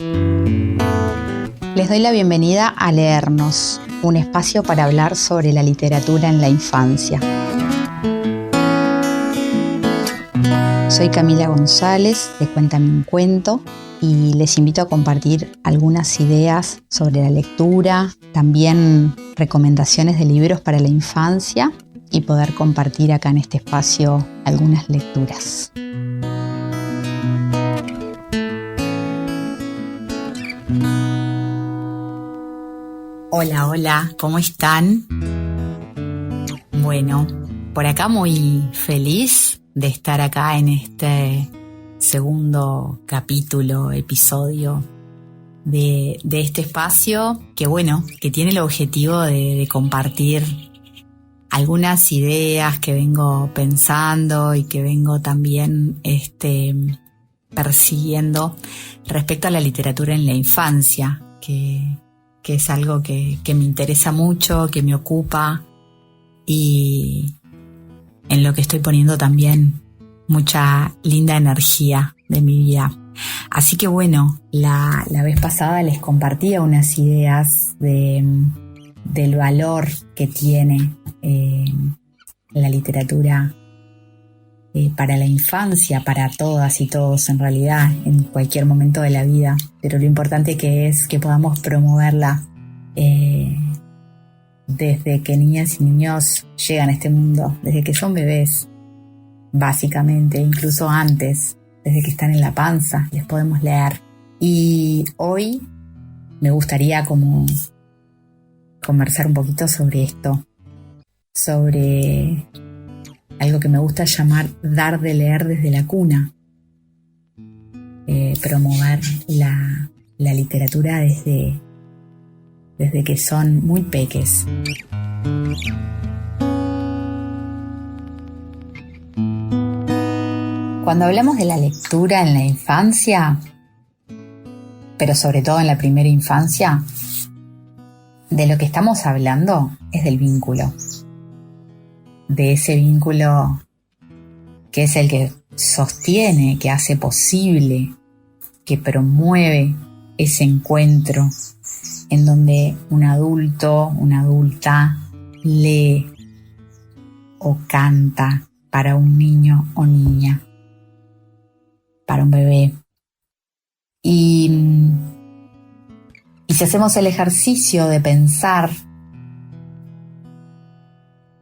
Les doy la bienvenida a Leernos, un espacio para hablar sobre la literatura en la infancia. Soy Camila González de Cuéntame un cuento y les invito a compartir algunas ideas sobre la lectura, también recomendaciones de libros para la infancia y poder compartir acá en este espacio algunas lecturas. Hola, ¿cómo están? Bueno, por acá muy feliz de estar acá en este segundo episodio de este espacio que tiene el objetivo de compartir algunas ideas que vengo pensando y que vengo también persiguiendo respecto a la literatura en la infancia, que es algo que me interesa mucho, que me ocupa y en lo que estoy poniendo también mucha linda energía de mi vida. Así que la vez pasada les compartía unas ideas del valor que tiene la literatura para la infancia, para todas y todos en realidad, en cualquier momento de la vida, pero lo importante que es que podamos promoverla desde que niñas y niños llegan a este mundo, desde que son bebés, básicamente, incluso antes, desde que están en la panza, les podemos leer. Y hoy me gustaría conversar un poquito sobre esto, sobre algo que me gusta llamar dar de leer desde la cuna, promover la literatura desde que son muy peques. Cuando hablamos de la lectura en la infancia, pero sobre todo en la primera infancia, de lo que estamos hablando es del vínculo. De ese vínculo que es el que sostiene, que hace posible, que promueve ese encuentro en donde un adulto, una adulta lee o canta para un niño o niña, para un bebé. Y si hacemos el ejercicio de pensar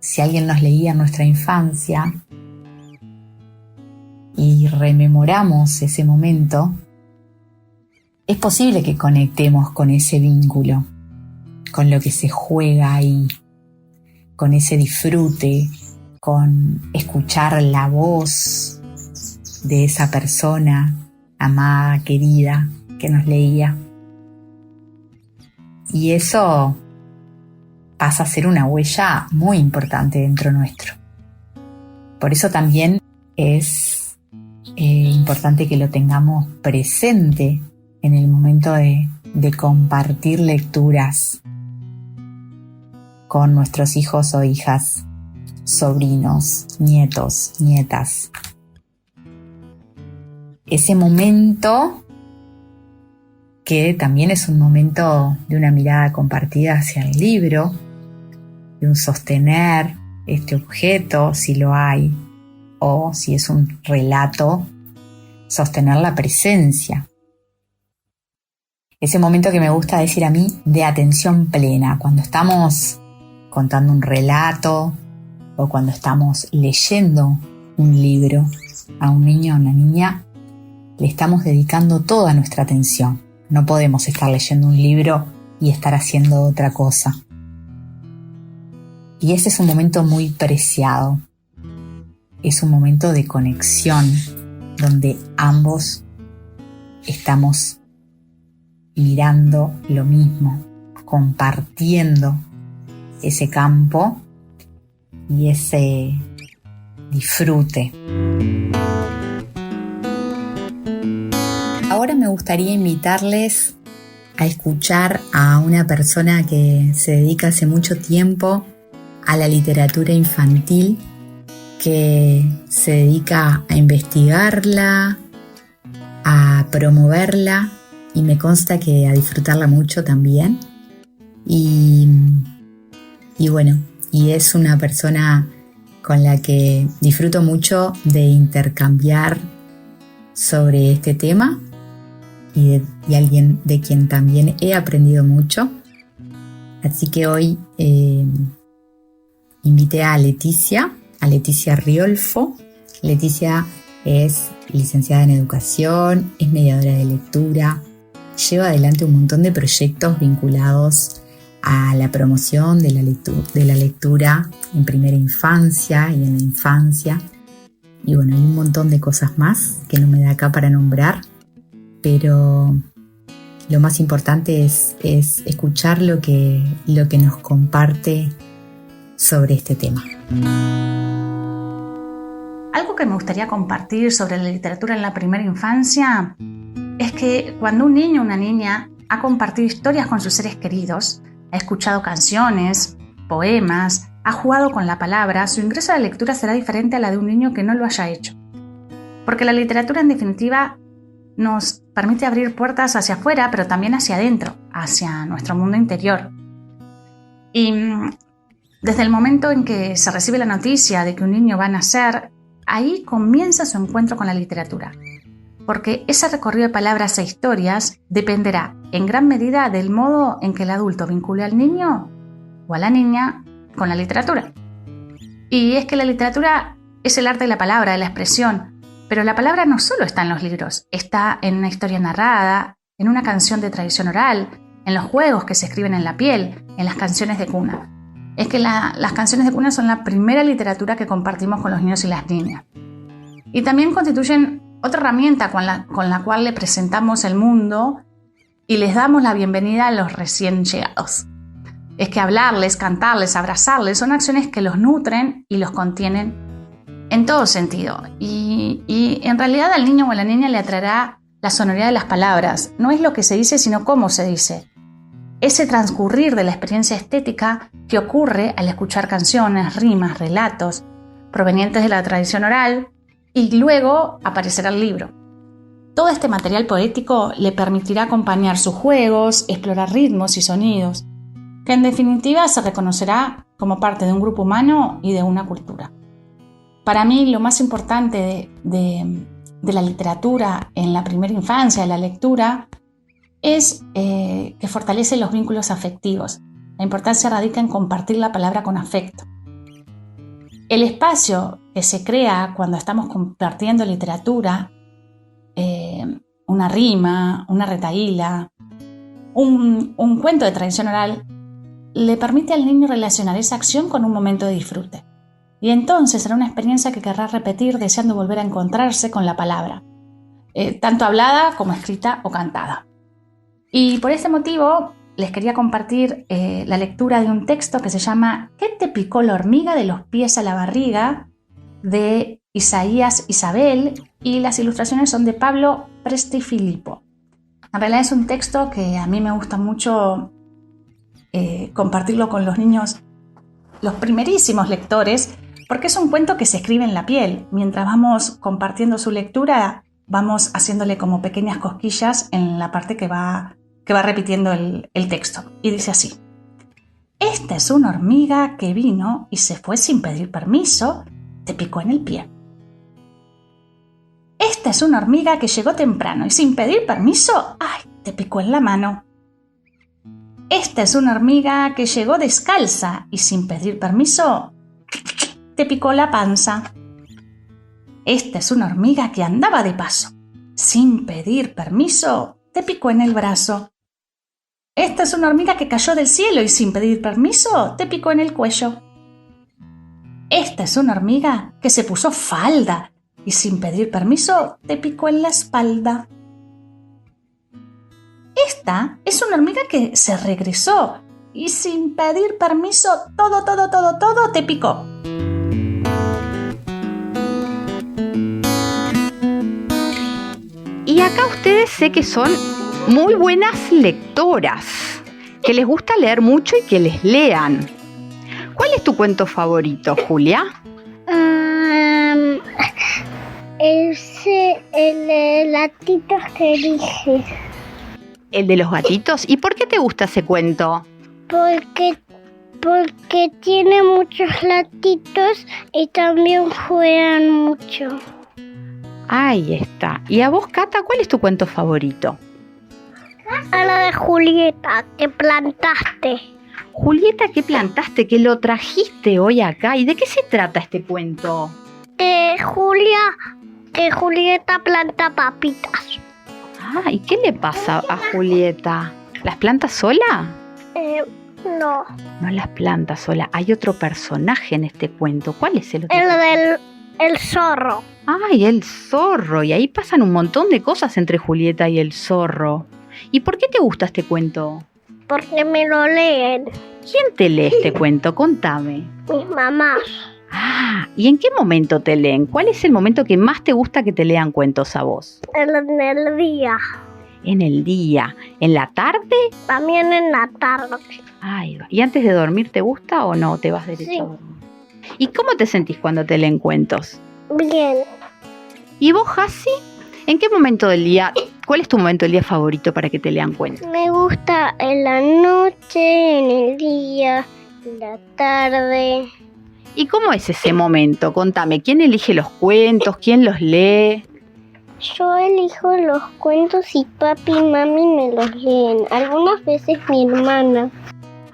si alguien nos leía en nuestra infancia y rememoramos ese momento, es posible que conectemos con ese vínculo, con lo que se juega ahí, con ese disfrute, con escuchar la voz de esa persona amada, querida, que nos leía. Y eso pasa a ser una huella muy importante dentro nuestro. Por eso también es importante que lo tengamos presente en el momento de compartir lecturas con nuestros hijos o hijas, sobrinos, nietos, nietas. Ese momento que también es un momento de una mirada compartida hacia el libro, de un sostener este objeto, si lo hay, o si es un relato, sostener la presencia. Ese momento que me gusta decir a mí de atención plena, cuando estamos contando un relato o cuando estamos leyendo un libro a un niño o una niña, le estamos dedicando toda nuestra atención. No podemos estar leyendo un libro y estar haciendo otra cosa. Y ese es un momento muy preciado. Es un momento de conexión donde ambos estamos mirando lo mismo, compartiendo ese campo y ese disfrute. Ahora me gustaría invitarles a escuchar a una persona que se dedica hace mucho tiempo a la literatura infantil, que se dedica a investigarla, a promoverla me consta que a disfrutarla mucho también. Y bueno, y es una persona con la que disfruto mucho de intercambiar sobre este tema y alguien de quien también he aprendido mucho. Así que hoy invité a Leticia Riolfo. Leticia es licenciada en educación, es mediadora de lectura, lleva adelante un montón de proyectos vinculados a la promoción de la lectura en primera infancia y en la infancia. Y bueno, hay un montón de cosas más que no me da acá para nombrar, pero lo más importante es escuchar lo que nos comparte sobre este tema. Algo que me gustaría compartir sobre la literatura en la primera infancia es que cuando un niño o una niña ha compartido historias con sus seres queridos, ha escuchado canciones, poemas, ha jugado con la palabra, su ingreso a la lectura será diferente a la de un niño que no lo haya hecho. Porque la literatura, en definitiva, nos permite abrir puertas hacia afuera, pero también hacia adentro, hacia nuestro mundo interior. Y desde el momento en que se recibe la noticia de que un niño va a nacer, ahí comienza su encuentro con la literatura. Porque ese recorrido de palabras e historias dependerá en gran medida del modo en que el adulto vincule al niño o a la niña con la literatura. Y es que la literatura es el arte de la palabra, de la expresión, pero la palabra no solo está en los libros, está en una historia narrada, en una canción de tradición oral, en los juegos que se escriben en la piel, en las canciones de cuna. Es que las canciones de cuna son la primera literatura que compartimos con los niños y las niñas. Y también constituyen otra herramienta con la cual le presentamos el mundo y les damos la bienvenida a los recién llegados. Es que hablarles, cantarles, abrazarles son acciones que los nutren y los contienen en todo sentido. Y en realidad al niño o a la niña le atraerá la sonoridad de las palabras. No es lo que se dice, sino cómo se dice. Ese transcurrir de la experiencia estética que ocurre al escuchar canciones, rimas, relatos provenientes de la tradición oral, y luego aparecerá el libro. Todo este material poético le permitirá acompañar sus juegos, explorar ritmos y sonidos, que en definitiva se reconocerá como parte de un grupo humano y de una cultura. Para mí lo más importante de la literatura en la primera infancia, de la lectura, es que fortalece los vínculos afectivos. La importancia radica en compartir la palabra con afecto. El espacio que se crea cuando estamos compartiendo literatura, una rima, una retahíla, un cuento de tradición oral, le permite al niño relacionar esa acción con un momento de disfrute. Y entonces será una experiencia que querrá repetir deseando volver a encontrarse con la palabra, tanto hablada como escrita o cantada. Y por este motivo les quería compartir la lectura de un texto que se llama ¿Qué te picó la hormiga de los pies a la barriga?, de Isaías Isabel, y las ilustraciones son de Pablo Presti-Filippo. En realidad es un texto que a mí me gusta mucho compartirlo con los niños, los primerísimos lectores, porque es un cuento que se escribe en la piel. Mientras vamos compartiendo su lectura, vamos haciéndole como pequeñas cosquillas en la parte que va repitiendo el texto. Y dice así: Esta es una hormiga que vino y se fue sin pedir permiso, te picó en el pie. Esta es una hormiga que llegó temprano y sin pedir permiso, ¡ay!, te picó en la mano. Esta es una hormiga que llegó descalza y sin pedir permiso, te picó la panza. Esta es una hormiga que andaba de paso. Sin pedir permiso, te picó en el brazo. Esta es una hormiga que cayó del cielo y sin pedir permiso, te picó en el cuello. Esta es una hormiga que se puso falda y sin pedir permiso, te picó en la espalda. Esta es una hormiga que se regresó y sin pedir permiso, todo te picó. Y acá ustedes sé que son muy buenas lectoras, que les gusta leer mucho y que les lean. ¿Cuál es tu cuento favorito, Julia? El de latitos que dije. ¿El de los gatitos? ¿Y por qué te gusta ese cuento? Porque tiene muchos gatitos y también juegan mucho. Ahí está. ¿Y a vos, Cata, cuál es tu cuento favorito? A la de Julieta, que plantaste. Julieta, ¿qué plantaste? Que lo trajiste hoy acá. ¿Y de qué se trata este cuento? Que Julieta planta papitas. Ah, ¿y qué le pasa a Julieta? ¿Las planta sola? No. No las planta sola. Hay otro personaje en este cuento. ¿Cuál es el otro? El zorro. ¡Ay, el zorro! Y ahí pasan un montón de cosas entre Julieta y el zorro. ¿Y por qué te gusta este cuento? Porque me lo leen ¿Quién te lee este cuento? Contame. mis mamás. Ah, ¿y en qué momento te leen? ¿Cuál es el momento que más te gusta que te lean cuentos a vos? En el día. En el día. ¿En la tarde? También en la tarde. Ay, va. ¿Y antes de dormir te gusta o no? ¿Te vas derecho Sí. a dormir? ¿Y cómo te sentís cuando te leen cuentos? Bien. ¿Y vos, Hasi? ¿En qué momento del día? ¿Cuál es tu momento del día favorito para que te lean cuentos? Me gusta en la noche, en el día, en la tarde. ¿Y cómo es ese momento? Contame, ¿quién elige los cuentos? ¿Quién los lee? Yo elijo los cuentos y papi y mami me los leen. Algunas veces mi hermana,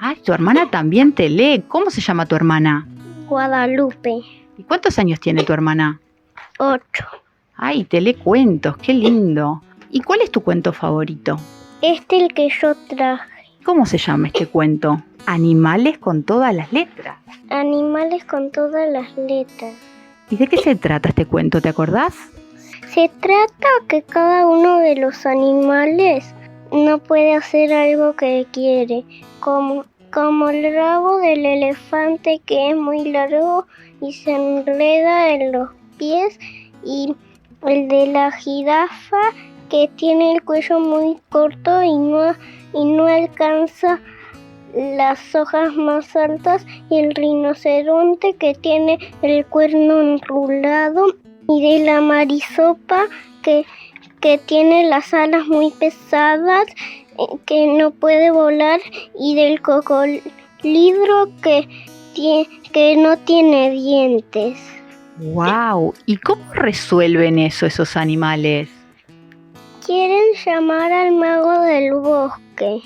Ay, tu hermana también te lee. ¿Cómo se llama tu hermana? Guadalupe. ¿Y cuántos años tiene tu hermana? 8. Ay, te lee cuentos, qué lindo. ¿Y cuál es tu cuento favorito? El que yo traje. ¿Cómo se llama este cuento? Animales con todas las letras. Animales con todas las letras. ¿Y de qué se trata este cuento? ¿Te acordás? Se trata que cada uno de los animales no puede hacer algo que quiere, como el rabo del elefante que es muy largo y se enreda en los pies, y el de la jirafa que tiene el cuello muy corto y no alcanza las hojas más altas, y el rinoceronte que tiene el cuerno enrulado, y de la marisopa que tiene las alas muy pesadas, que no puede volar, y del cocodrilo que no tiene dientes. ¡Wow! ¿Y cómo resuelven eso esos animales? Quieren llamar al mago del bosque.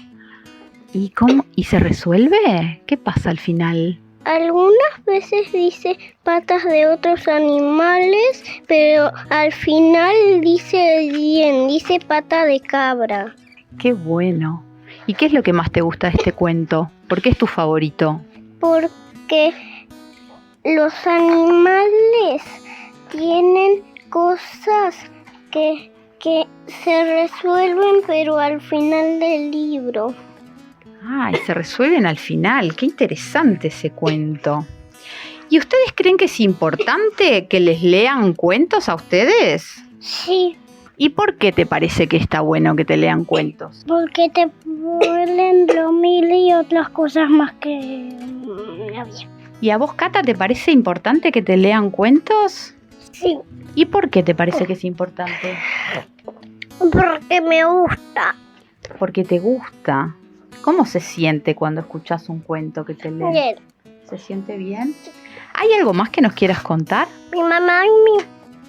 ¿Y cómo? ¿Y se resuelve? ¿Qué pasa al final? Algunas veces dice patas de otros animales, pero al final dice pata de cabra. ¡Qué bueno! ¿Y qué es lo que más te gusta de este cuento? ¿Por qué es tu favorito? Porque los animales tienen cosas que se resuelven, pero al final del libro. ¡Ay, se resuelven al final! ¡Qué interesante ese cuento! ¿Y ustedes creen que es importante que les lean cuentos a ustedes? Sí, ¿Y por qué te parece que está bueno que te lean cuentos? porque te pueden dormir y otras cosas más que la vida. ¿Y a vos, Cata, te parece importante que te lean cuentos? Sí, ¿Y por qué te parece que es importante? porque me gusta. Porque te gusta. ¿Cómo se siente cuando escuchas un cuento que te leen? Bien. ¿Se siente bien? ¿Hay algo más que nos quieras contar? Mi mamá y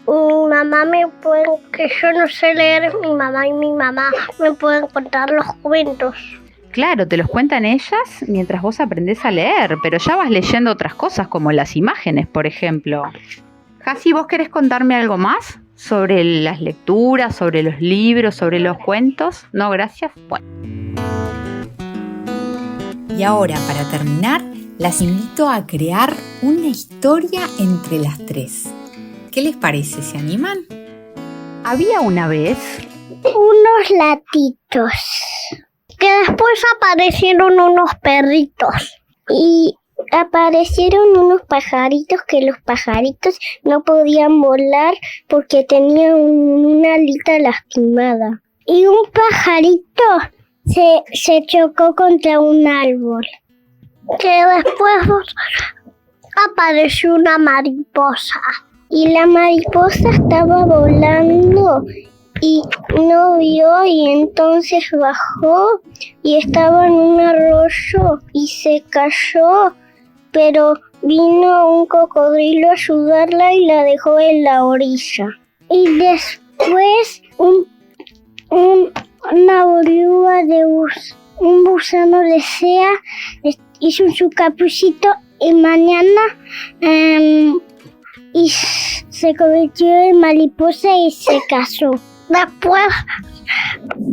mi mamá me pueden, que yo no sé leer, mi mamá y mi mamá me pueden contar los cuentos. Claro, te los cuentan ellas mientras vos aprendés a leer, pero ya vas leyendo otras cosas como las imágenes, por ejemplo. Hasi, ¿vos querés contarme algo más sobre las lecturas, sobre los libros, sobre los cuentos? No, gracias. Bueno. Y ahora, para terminar, las invito a crear una historia entre las tres. ¿Qué les parece? ¿Se animan? Había una vez... Unos latitos, que después aparecieron unos perritos, y aparecieron unos pajaritos, que los pajaritos no podían volar porque tenían una alita lastimada. Y un pajarito se chocó contra un árbol, que después apareció una mariposa. Y la mariposa estaba volando y no vio y entonces bajó y estaba en un arroyo y se cayó, pero vino un cocodrilo a ayudarla y la dejó en la orilla. Y después una oruga un gusano de sea hizo su capuchito y mañana y se convirtió en mariposa y se casó. Después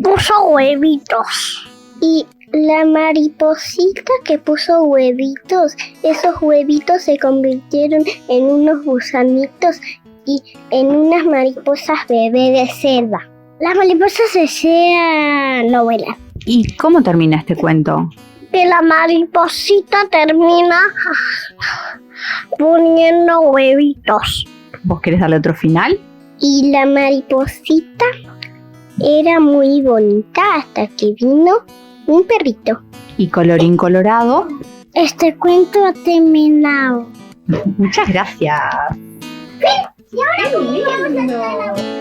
puso huevitos. Y la mariposita que puso huevitos, esos huevitos se convirtieron en unos gusanitos y en unas mariposas bebé de seda. Las mariposas de seda no vuelan. ¿Y cómo termina este cuento? Que la mariposita termina poniendo huevitos. ¿Vos querés darle otro final? Y la mariposita era muy bonita hasta que vino un perrito. Y colorín colorado. Este cuento ha terminado. Muchas gracias. Y ahora vamos a hacer